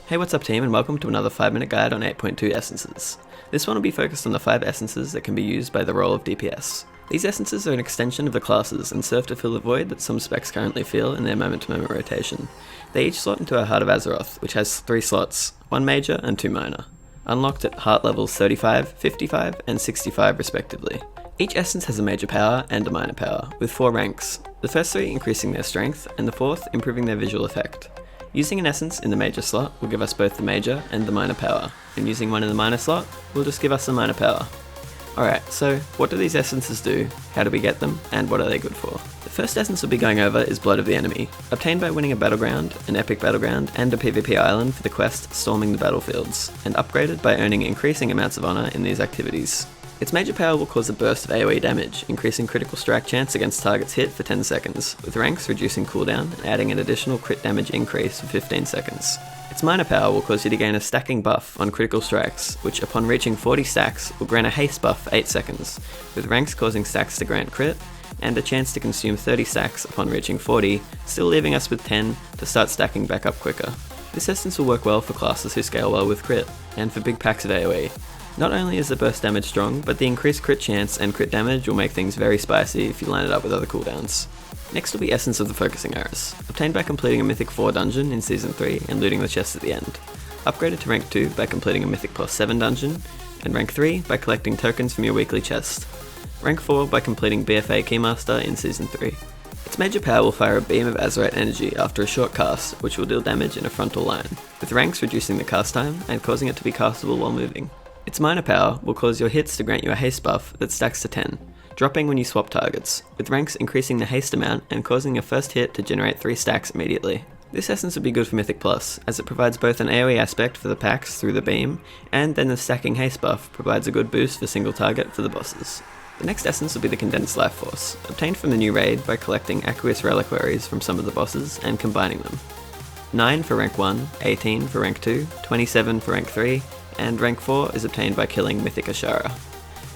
Hey, what's up team, and welcome to another 5-minute guide on 8.2 essences. This one will be focused on the 5 essences that can be used by the role of DPS. These essences are an extension of the classes and serve to fill the void that some specs currently feel in their moment-to-moment rotation. They each slot into our Heart of Azeroth, which has 3 slots, 1 major and 2 minor, unlocked at heart levels 35, 55 and 65 respectively. Each essence has a major power and a minor power, with 4 ranks, the first 3 increasing their strength and the 4th improving their visual effect. Using an essence in the major slot will give us both the major and the minor power, and using one in the minor slot will just give us the minor power. Alright, so what do these essences do, how do we get them, and what are they good for? The first essence we'll be going over is Blood of the Enemy, obtained by winning a battleground, an epic battleground, and a PvP island for the quest Storming the Battlefields, and upgraded by earning increasing amounts of honor in these activities. Its major power will cause a burst of AoE damage, increasing critical strike chance against targets hit for 10 seconds, with ranks reducing cooldown and adding an additional crit damage increase for 15 seconds. Its minor power will cause you to gain a stacking buff on critical strikes, which upon reaching 40 stacks will grant a haste buff for 8 seconds, with ranks causing stacks to grant crit, and a chance to consume 30 stacks upon reaching 40, still leaving us with 10 to start stacking back up quicker. This essence will work well for classes who scale well with crit, and for big packs of AoE. Not only is the burst damage strong, but the increased crit chance and crit damage will make things very spicy if you line it up with other cooldowns. Next will be Essence of the Focusing Arrows, obtained by completing a Mythic 4 dungeon in Season 3 and looting the chest at the end. Upgraded to rank 2 by completing a Mythic plus 7 dungeon, and rank 3 by collecting tokens from your weekly chest. Rank 4 by completing BFA Keymaster in Season 3. Its major power will fire a beam of Azerite energy after a short cast, which will deal damage in a frontal line, with ranks reducing the cast time and causing it to be castable while moving. Its minor power will cause your hits to grant you a haste buff that stacks to 10, dropping when you swap targets, with ranks increasing the haste amount and causing your first hit to generate 3 stacks immediately. This essence would be good for Mythic Plus, as it provides both an AoE aspect for the packs through the beam, and then the stacking haste buff provides a good boost for single target for the bosses. The next essence will be the Condensed Life-Force, obtained from the new raid by collecting aqueous reliquaries from some of the bosses and combining them. 9 for rank 1, 18 for rank 2, 27 for rank 3, and rank 4 is obtained by killing Mythic Ashara.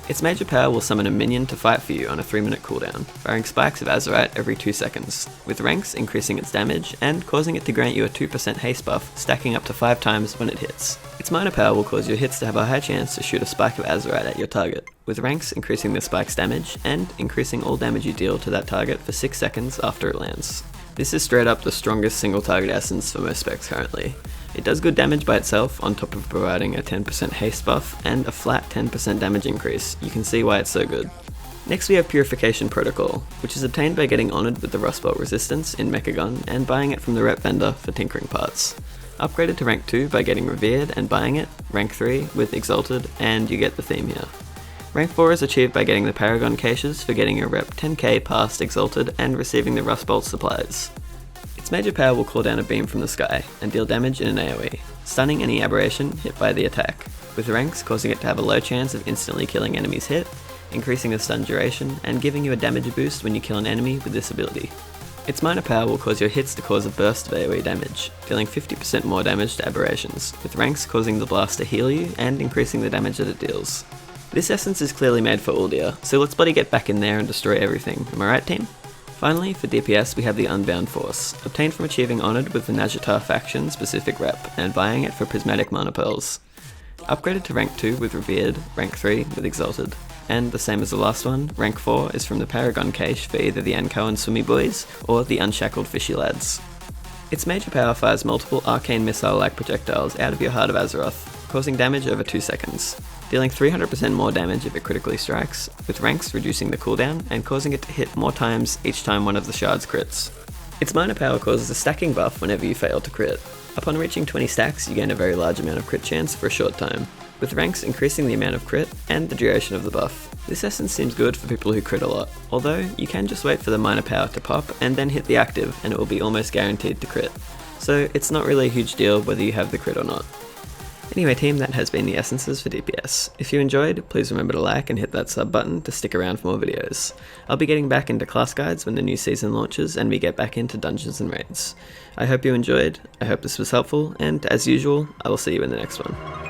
Its major power will summon a minion to fight for you on a 3-minute cooldown, firing spikes of Azerite every 2 seconds, with ranks increasing its damage and causing it to grant you a 2% haste buff, stacking up to 5 times when it hits. Its minor power will cause your hits to have a high chance to shoot a spike of Azerite at your target, with ranks increasing the spike's damage and increasing all damage you deal to that target for 6 seconds after it lands. This is straight up the strongest single target essence for most specs currently. It does good damage by itself, on top of providing a 10% haste buff and a flat 10% damage increase. You can see why it's so good. Next we have Purification Protocol, which is obtained by getting honoured with the Rust Bolt resistance in Mechagon and buying it from the rep vendor for tinkering parts. Upgraded to rank 2 by getting Revered and buying it, rank 3 with Exalted, and you get the theme here. Rank 4 is achieved by getting the Paragon caches for getting your rep 10k past Exalted and receiving the Rust Bolt supplies. Its major power will call down a beam from the sky and deal damage in an AoE, stunning any aberration hit by the attack, with ranks causing it to have a low chance of instantly killing enemies hit, increasing the stun duration, and giving you a damage boost when you kill an enemy with this ability. Its minor power will cause your hits to cause a burst of AoE damage, dealing 50% more damage to aberrations, with ranks causing the blast to heal you and increasing the damage that it deals. This essence is clearly made for Uldia, so let's bloody get back in there and destroy everything, am I right team? Finally, for DPS we have the Unbound Force, obtained from achieving honoured with the Jacctus faction specific rep and buying it for prismatic mana pearls. Upgraded to rank 2 with Revered, rank 3 with Exalted, and the same as the last one, rank 4 is from the Paragon cache for either the Anko and Swimmy Boys or the Unshackled Fishy Lads. Its major power fires multiple arcane missile-like projectiles out of your Heart of Azeroth, causing damage over 2 seconds, dealing 300% more damage if it critically strikes, with ranks reducing the cooldown and causing it to hit more times each time one of the shards crits. Its minor power causes a stacking buff whenever you fail to crit. Upon reaching 20 stacks you gain a very large amount of crit chance for a short time, with ranks increasing the amount of crit and the duration of the buff. This essence seems good for people who crit a lot, although you can just wait for the minor power to pop and then hit the active and it will be almost guaranteed to crit. So it's not really a huge deal whether you have the crit or not. Anyway team, that has been the essences for DPS. If you enjoyed, please remember to like and hit that sub button to stick around for more videos. I'll be getting back into class guides when the new season launches and we get back into dungeons and raids. I hope you enjoyed, I hope this was helpful, and as usual, I will see you in the next one.